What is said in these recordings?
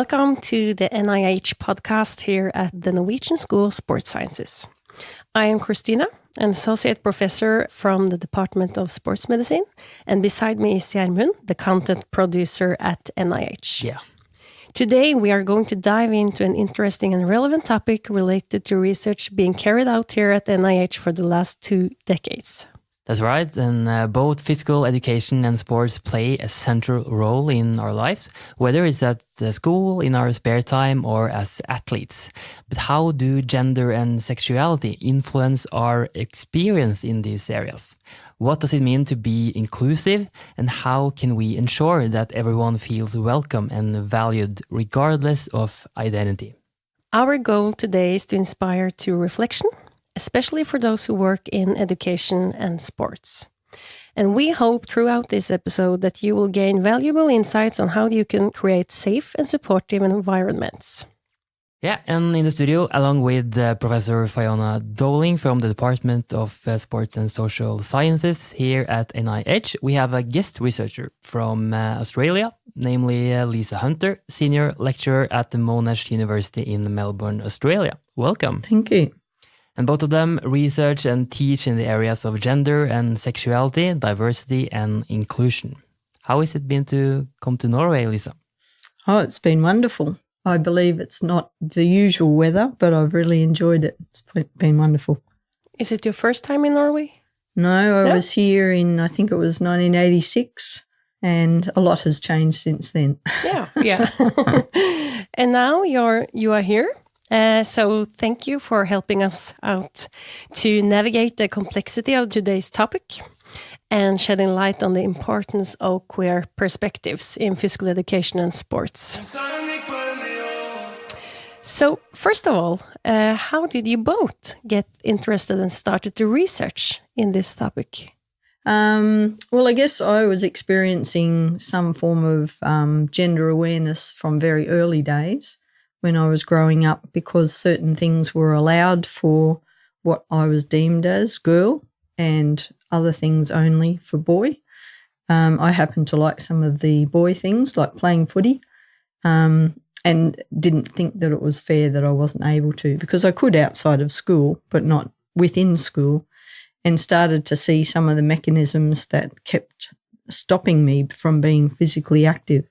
Welcome to the NIH podcast here at the Norwegian School of Sports Sciences. I am Christina, an associate professor from the Department of Sports Medicine, and beside me is Gjermund, the content producer at NIH. Yeah. Today we are going to dive into an interesting and relevant topic related to research being carried out here at NIH for the last 2 decades. That's right, and both physical education and sports play a central role in our lives, whether it's at the school, in our spare time, or as athletes. But how do gender and sexuality influence our experience in these areas? What does it mean to be inclusive, and how can we ensure that everyone feels welcome and valued regardless of identity? Our goal today is to inspire to reflection, especially for those who work in education and sports. And we hope throughout this episode that you will gain valuable insights on how you can create safe and supportive environments. Yeah, and in the studio, along with Professor Fiona Dowling from the Department of Sports and Social Sciences here at NIH, we have a guest researcher from Australia, namely lisahunter, senior lecturer at the Monash University in Melbourne, Australia. Welcome. Thank you. And both of them research and teach in the areas of gender and sexuality, diversity and inclusion. How has it been to come to Norway, Lisa? Oh, it's been wonderful. I believe it's not the usual weather, but I've really enjoyed it. It's been wonderful. Is it your first time in Norway? No, I was here in, I think it was 1986, and a lot has changed since then. Yeah. And now you are here. So thank you for helping us out to navigate the complexity of today's topic and shedding light on the importance of queer perspectives in physical education and sports. So first of all, how did you both get interested and started to research in this topic? Well, I guess I was experiencing some form of gender awareness from very early days when I was growing up, because certain things were allowed for what I was deemed as girl and other things only for boy. I happened to like some of the boy things, like playing footy, and didn't think that it was fair that I wasn't able to, because I could outside of school, but not within school, and started to see some of the mechanisms that kept stopping me from being physically active.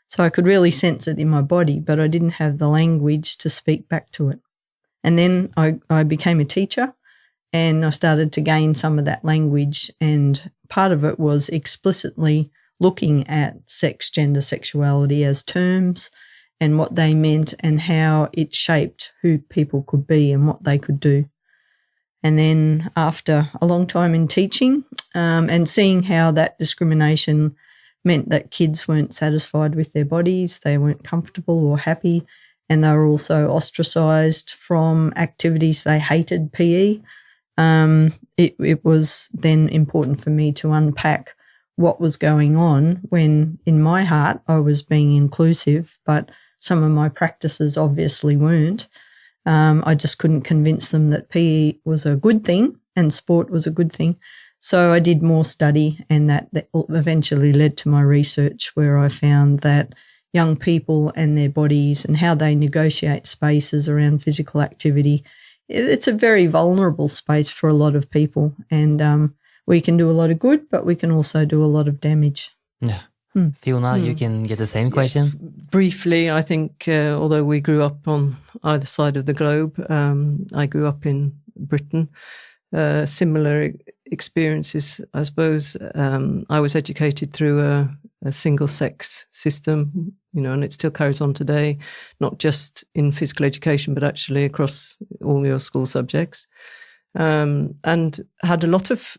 So I could really sense it in my body, but I didn't have the language to speak back to it. And then I became a teacher, and I started to gain some of that language, and part of it was explicitly looking at sex, gender, sexuality as terms and what they meant and how it shaped who people could be and what they could do. And then after a long time in teaching and seeing how that discrimination meant that kids weren't satisfied with their bodies, they weren't comfortable or happy, and they were also ostracised from activities they hated, PE. It was then important for me to unpack what was going on when, in my heart, I was being inclusive, but some of my practices obviously weren't. I just couldn't convince them that PE was a good thing and sport was a good thing. So I did more study, and that eventually led to my research, where I found that young people and their bodies and how they negotiate spaces around physical activity, it's a very vulnerable space for a lot of people, and we can do a lot of good, but we can also do a lot of damage. Yeah. Fiona, you can get the same question. Yes. Briefly, I think although we grew up on either side of the globe, I grew up in Britain. Similar experiences, I suppose. I was educated through a single-sex system, and it still carries on today, not just in physical education, but actually across all your school subjects, and had a lot of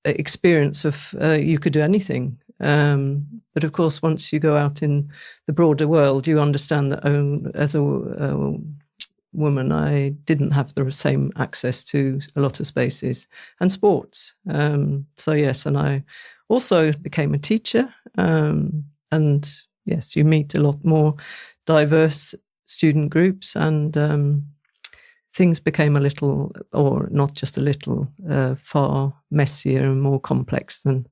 experience of you could do anything. But of course, once you go out in the broader world, you understand that as a woman, I didn't have the same access to a lot of spaces and sports. So yes, and I also became a teacher. And yes, you meet a lot more diverse student groups, and things became a little, or not just a little, far messier and more complex than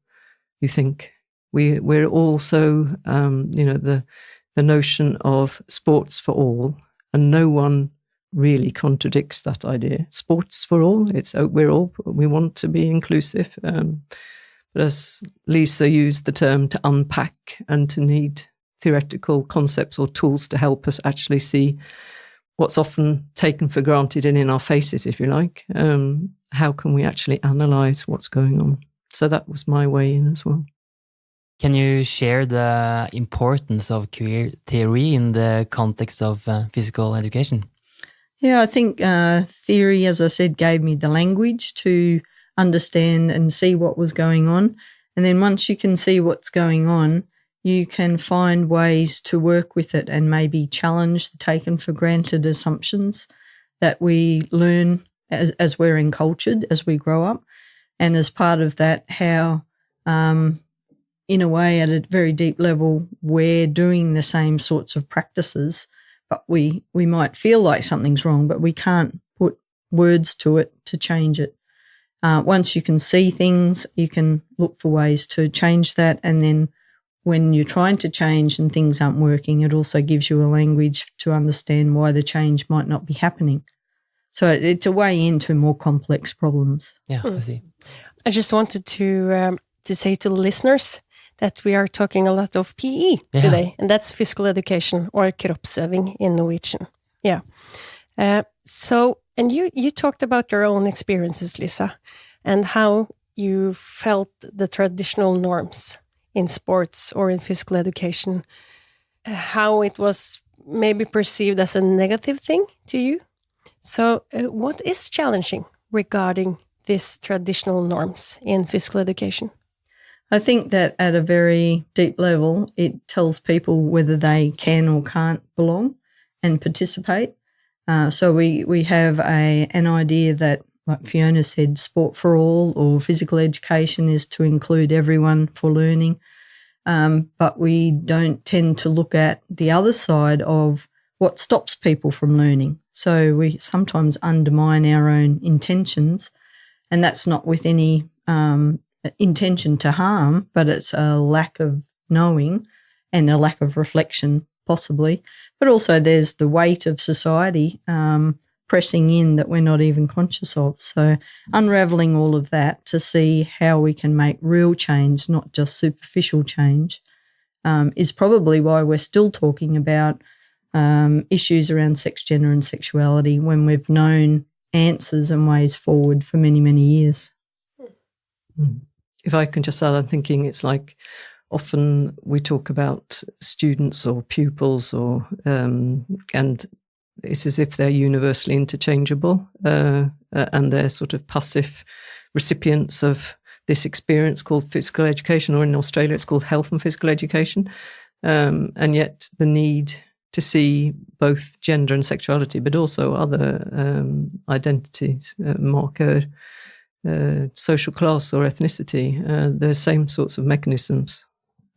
you think. We're also, the the notion of sports for all, and no one really contradicts that idea. Sports for all, we want to be inclusive. But as Lisa used the term, to unpack and to need theoretical concepts or tools to help us actually see what's often taken for granted and in our faces, if you like. How can we actually analyse what's going on? So that was my way in as well. Can you share the importance of queer theory in the context of physical education? Yeah, I think theory, as I said, gave me the language to understand and see what was going on. And then once you can see what's going on, you can find ways to work with it and maybe challenge the taken for granted assumptions that we learn as we're encultured, as we grow up. And as part of that, how, in a way, at a very deep level, we're doing the same sorts of practices, but we might feel like something's wrong, but we can't put words to it to change it. Once you can see things, you can look for ways to change that. And then when you're trying to change and things aren't working, it also gives you a language to understand why the change might not be happening. So it's a way into more complex problems. Yeah, I see. I just wanted to say to the listeners that we are talking a lot of PE today, and that's physical education, or kroppsøving in Norwegian. Yeah. And you talked about your own experiences, Lisa, and how you felt the traditional norms in sports or in physical education, how it was maybe perceived as a negative thing to you. So what is challenging regarding these traditional norms in physical education? I think that at a very deep level, it tells people whether they can or can't belong and participate. So we have an idea that, like Fiona said, sport for all or physical education is to include everyone for learning. But we don't tend to look at the other side of what stops people from learning. So we sometimes undermine our own intentions, and that's not with any intention to harm, but it's a lack of knowing and a lack of reflection, possibly. But also there's the weight of society pressing in that we're not even conscious of. So unravelling all of that to see how we can make real change, not just superficial change, is probably why we're still talking about issues around sex, gender and sexuality when we've known answers and ways forward for many, many years. If I can just add, I'm thinking it's like often we talk about students or pupils and it's as if they're universally interchangeable and they're sort of passive recipients of this experience called physical education, or in Australia it's called health and physical education. And yet the need to see both gender and sexuality, but also other identities, marker, social class or ethnicity, the same sorts of mechanisms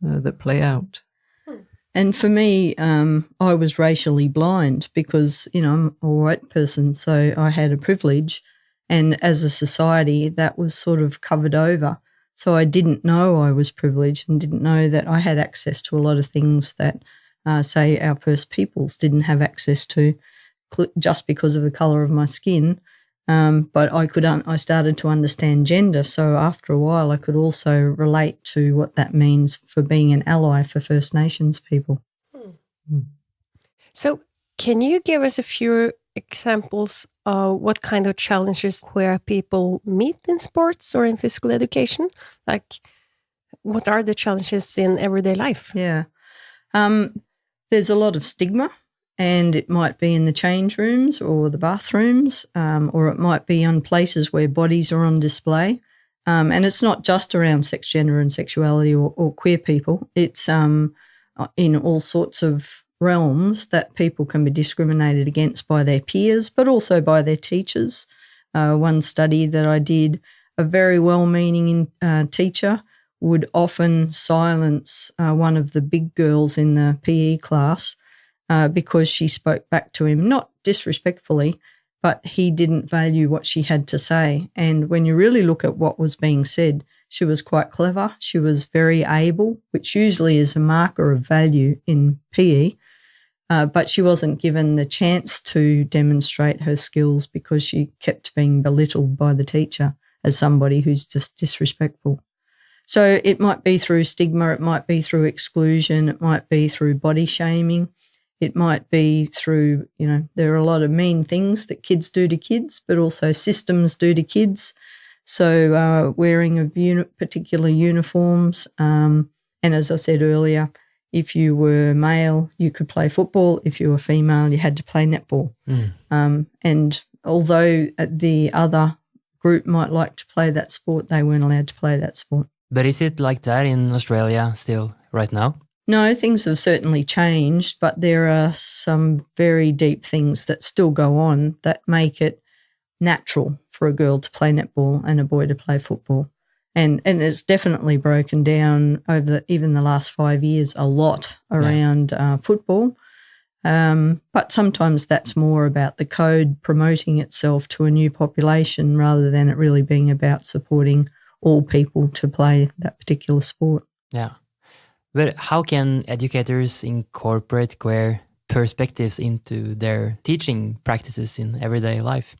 that play out. And for me, I was racially blind because, I'm a white person, so I had a privilege. And as a society, that was sort of covered over. So I didn't know I was privileged and didn't know that I had access to a lot of things that, say, our First Peoples didn't have access to just because of the colour of my skin. But I started to understand gender. So after a while, I could also relate to what that means for being an ally for First Nations people. So can you give us a few examples of what kind of challenges queer people meet in sports or in physical education? Like, what are the challenges in everyday life? Yeah. There's a lot of stigma. And it might be in the change rooms or the bathrooms, or it might be on places where bodies are on display. And it's not just around sex, gender and sexuality or queer people. It's in all sorts of realms that people can be discriminated against by their peers, but also by their teachers. One study that I did, a very well-meaning teacher would often silence one of the big girls in the PE class because she spoke back to him, not disrespectfully, but he didn't value what she had to say. And when you really look at what was being said, She was quite clever. She was very able, which usually is a marker of value in PE. But she wasn't given the chance to demonstrate her skills because she kept being belittled by the teacher as somebody who's just disrespectful. So it might be through stigma, it might be through exclusion, it might be through body shaming, it might be through, there are a lot of mean things that kids do to kids, but also systems do to kids. So wearing of particular uniforms, and as I said earlier, if you were male, you could play football. If you were female, you had to play netball. And although the other group might like to play that sport, they weren't allowed to play that sport. But is it like that in Australia still right now? No, things have certainly changed, but there are some very deep things that still go on that make it natural for a girl to play netball and a boy to play football. And it's definitely broken down over even the last 5 years a lot around football. But sometimes that's more about the code promoting itself to a new population rather than it really being about supporting all people to play that particular sport. Yeah. But how can educators incorporate queer perspectives into their teaching practices in everyday life?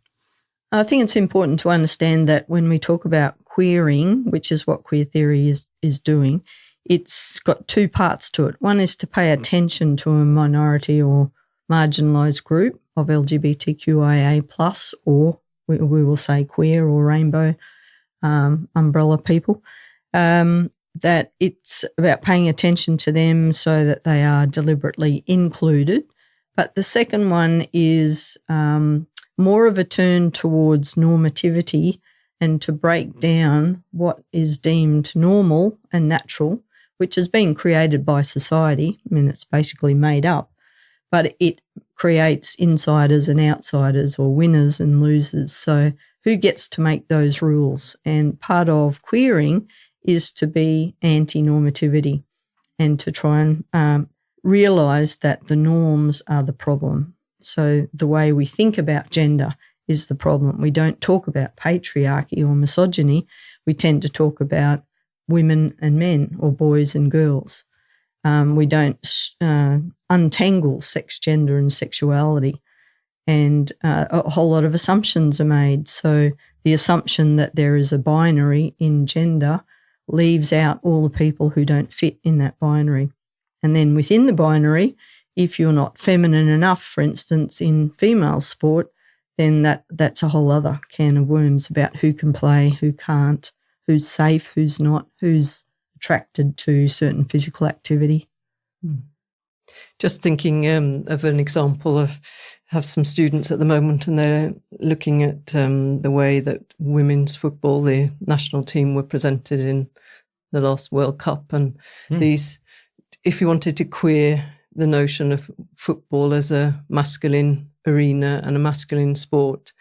I think it's important to understand that when we talk about queering, which is what queer theory is doing, it's got two parts to it. One is to pay attention to a minority or marginalised group of LGBTQIA+, or we will say queer or rainbow umbrella people, that it's about paying attention to them so that they are deliberately included. But the second one is more of a turn towards normativity and to break down what is deemed normal and natural, which has been created by society. I mean, it's basically made up, but it creates insiders and outsiders or winners and losers. So who gets to make those rules? And part of queering is to be anti-normativity and to try and realise that the norms are the problem. So the way we think about gender is the problem. We don't talk about patriarchy or misogyny. We tend to talk about women and men or boys and girls. We don't untangle sex, gender and sexuality. And a whole lot of assumptions are made. So the assumption that there is a binary in gender leaves out all the people who don't fit in that binary. And then within the binary, if you're not feminine enough, for instance, in female sport, then that's a whole other can of worms about who can play, who can't, who's safe, who's not, who's attracted to certain physical activity. Just thinking of an example of have some students at the moment and they're looking at the way that women's football, the national team, were presented in the last World Cup. And these, if you wanted to queer the notion of football as a masculine arena and a masculine sport.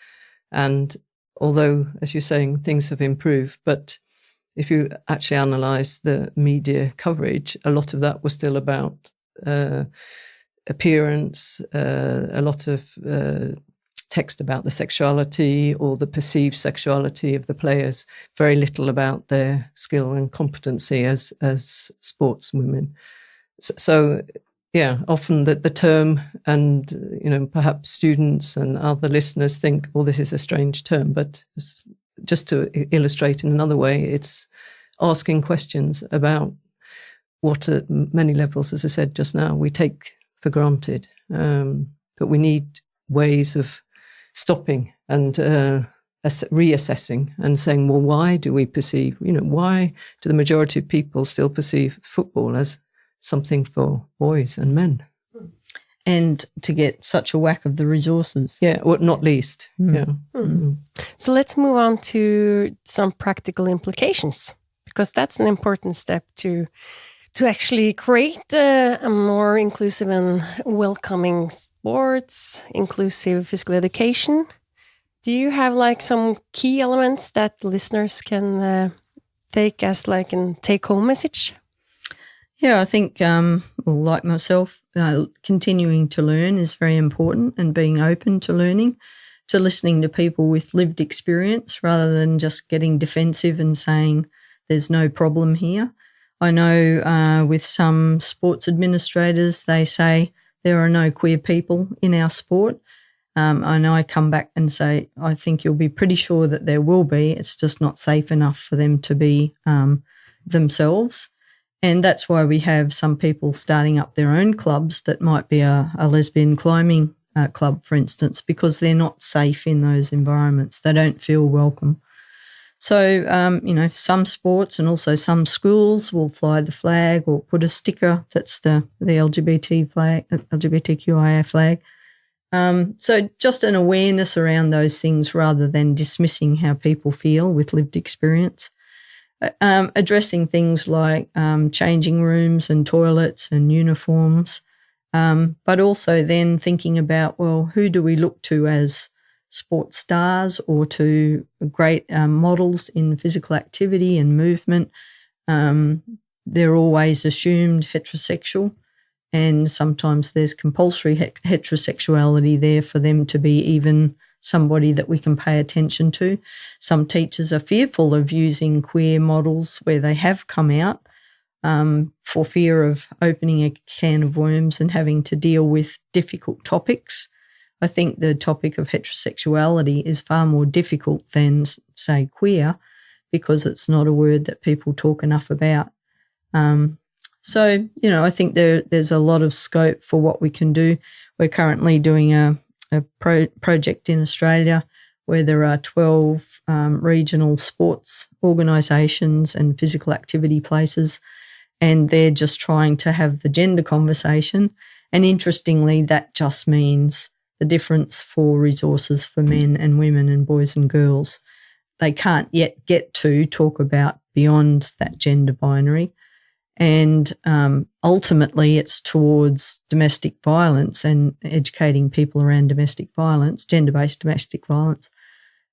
And although, as you're saying, things have improved, but if you actually analyse the media coverage, a lot of that was still about appearance, a lot of text about the sexuality or the perceived sexuality of the players, very little about their skill and competency as sportswomen. So yeah, often the term, and perhaps students and other listeners think, well, this is a strange term, but just to illustrate in another way, it's asking questions about what at many levels, as I said just now, we take for granted. But we need ways of stopping and reassessing and saying, well, why do we perceive, why do the majority of people still perceive football as something for boys and men? And to get such a whack of the resources. Yeah, or not least. Yeah. So let's move on to some practical implications, because that's an important step to actually create a more inclusive and welcoming sports, inclusive physical education. Do you have some key elements that listeners can take as a take-home message? Yeah, I think, like myself, continuing to learn is very important, and being open to learning, to listening to people with lived experience rather than just getting defensive and saying there's no problem here. I know with some sports administrators, they say there are no queer people in our sport. I know I come back and say, I think you'll be pretty sure that there will be. It's just not safe enough for them to be themselves. And that's why we have some people starting up their own clubs that might be a lesbian climbing club, for instance, because they're not safe in those environments. They don't feel welcome. So, some sports and also some schools will fly the flag or put a sticker that's the LGBTQIA flag. So just an awareness around those things rather than dismissing how people feel with lived experience. Addressing things like changing rooms and toilets and uniforms, but also then thinking about, well, who do we look to as sports stars or to great models in physical activity and movement? They're always assumed heterosexual. And sometimes there's compulsory heterosexuality there for them to be even somebody that we can pay attention to. Some teachers are fearful of using queer models where they have come out for fear of opening a can of worms and having to deal with difficult topics. I think the topic of heterosexuality is far more difficult than, say, queer, because it's not a word that people talk enough about. So, I think there's a lot of scope for what we can do. We're currently doing a project in Australia where there are 12 regional sports organisations and physical activity places, and they're just trying to have the gender conversation. And interestingly, that just means the difference for resources for men and women and boys and girls. They can't yet get to talk about beyond that gender binary. And ultimately, it's towards domestic violence and educating people around domestic violence, gender-based domestic violence.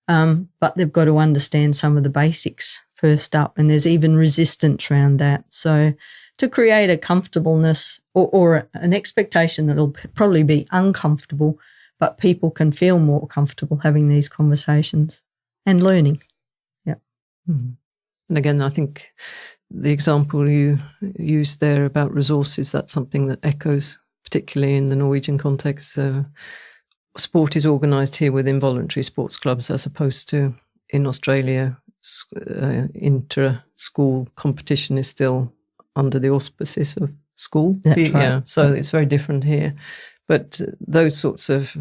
But they've got to understand some of the basics first up, and there's even resistance around that. So to create a comfortableness or an expectation that it'll probably be uncomfortable, but people can feel more comfortable having these conversations and learning. Yeah. Mm. And again, I think the example you used there about resources, that's something that echoes, particularly in the Norwegian context. Sport is organised here within voluntary sports clubs as opposed to in Australia, inter-school competition is still under the auspices of school. That's right. Yeah, so it's very different here. But those sorts of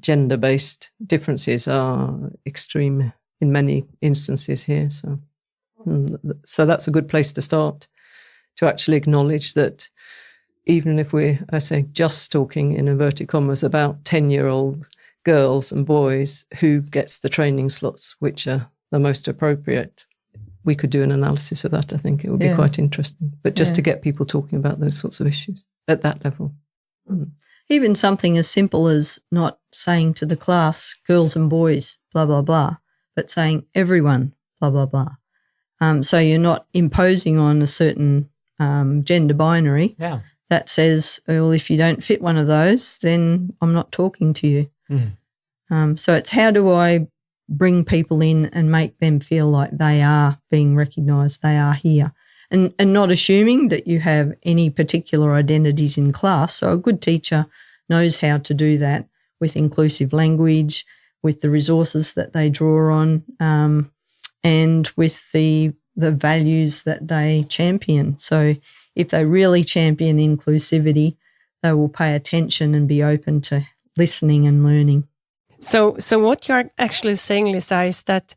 gender-based differences are extreme in many instances here. So that's a good place to start, to actually acknowledge that even if we're, just talking in inverted commas about 10-year-old girls and boys who gets the training slots which are the most appropriate, we could do an analysis of that. I think it would be quite interesting. But just to get people talking about those sorts of issues at that level. Mm. Even something as simple as not saying to the class, girls and boys, blah, blah, blah, but saying everyone, blah, blah, blah. So you're not imposing on a certain gender binary that says, well, if you don't fit one of those, then I'm not talking to you. Mm. So it's how do I bring people in and make them feel like they are being recognised, they are here, and not assuming that you have any particular identities in class. So a good teacher knows how to do that with inclusive language, with the resources that they draw on, and with the values that they champion. So if they really champion inclusivity, they will pay attention and be open to listening and learning. So what you're actually saying, Lisa, is that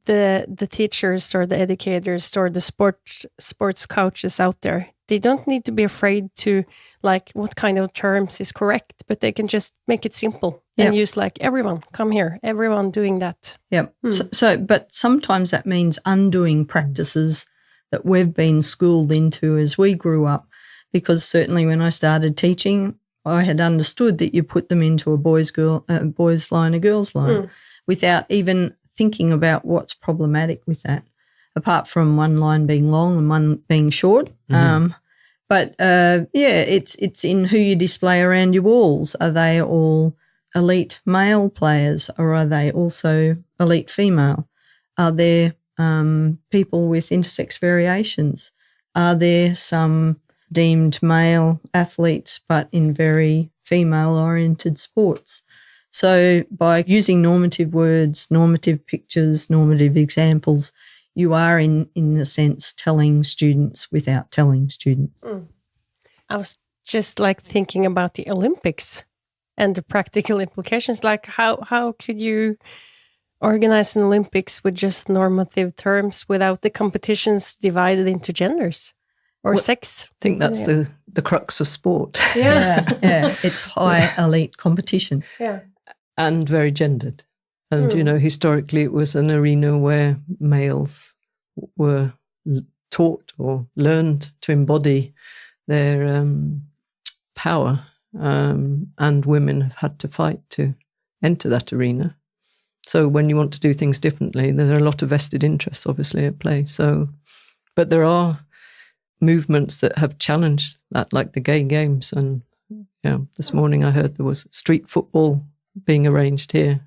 the teachers or the educators or the sports coaches out there, they don't need to be afraid to what kind of terms is correct, but they can just make it simple and use everyone, come here, everyone doing that. Yeah. But sometimes that means undoing practices that we've been schooled into as we grew up, because certainly when I started teaching, I had understood that you put them into a boys line, a girls line, without even thinking about what's problematic with that, apart from one line being long and one being short. Mm-hmm. But it's in who you display around your walls. Are they all elite male players, or are they also elite female? Are there people with intersex variations? Are there some deemed male athletes but in very female-oriented sports? So by using normative words, normative pictures, normative examples, you are in a sense telling students without telling students. I was just like thinking about the Olympics and the practical implications. Like how could you organize an Olympics with just normative terms without the competitions divided into genders or sex? I think that's the crux of sport. Yeah. It's high elite competition. Yeah. And very gendered. And, historically it was an arena where males were taught or learned to embody their power, and women have had to fight to enter that arena. So when you want to do things differently, there are a lot of vested interests obviously at play. So, but there are movements that have challenged that, like the gay games. And this morning I heard there was street football being arranged here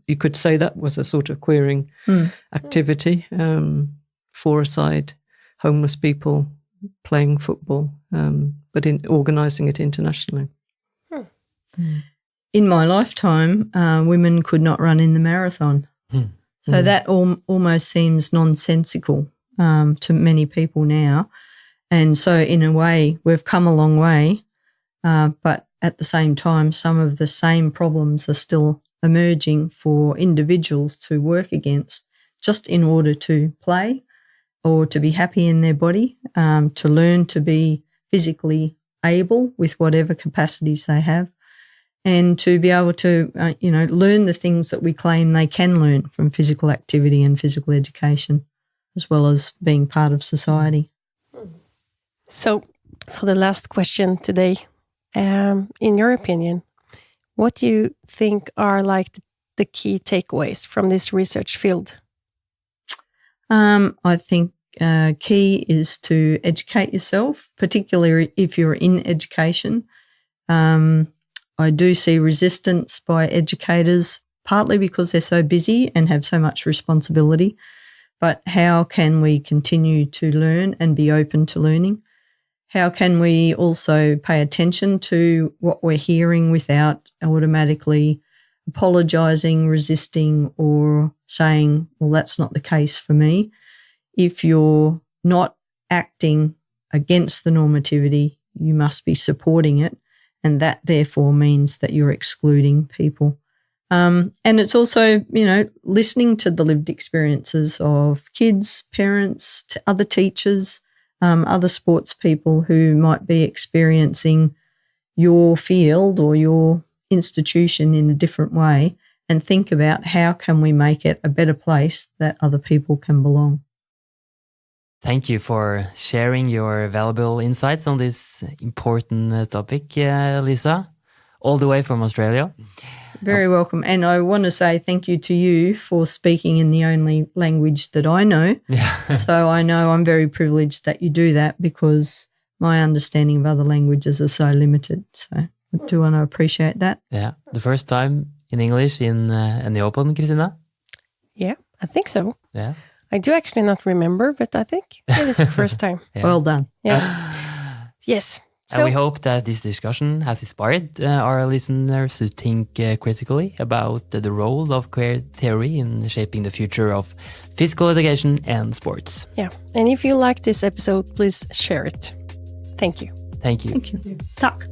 you could say that was a sort of queering activity, four-a-side homeless people playing football, but in organising it internationally. In my lifetime, women could not run in the marathon. So that almost seems nonsensical to many people now. And so in a way, we've come a long way, but at the same time, some of the same problems are still emerging for individuals to work against just in order to play or to be happy in their body, to learn to be physically able with whatever capacities they have, and to be able to, learn the things that we claim they can learn from physical activity and physical education, as well as being part of society. So, for the last question today, in your opinion, what do you think are like the key takeaways from this research field? I think key is to educate yourself, particularly if you're in education. I do see resistance by educators, partly because they're so busy and have so much responsibility. But how can we continue to learn and be open to learning? How can we also pay attention to what we're hearing without automatically apologising, resisting, or saying, well, that's not the case for me? If you're not acting against the normativity, you must be supporting it. And that therefore means that you're excluding people. And it's also, listening to the lived experiences of kids, parents, other teachers, other sports people who might be experiencing your field or your institution in a different way, and think about how can we make it a better place that other people can belong. Thank you for sharing your valuable insights on this important topic, Lisa, all the way from Australia. Very welcome. And I want to say thank you to you for speaking in the only language that I know. Yeah. So I know I'm very privileged that you do that, because my understanding of other languages are so limited. So I do want to appreciate that. Yeah. The first time in English in the Open, Christina? Yeah, I think so. Yeah. I do actually not remember, but I think it is the first time. Yeah. Well done. Yeah. Yes. So, and we hope that this discussion has inspired our listeners to think critically about the role of queer theory in shaping the future of physical education and sports. Yeah. And if you like this episode, please share it. Thank you. Thank you. Thank you. Tack.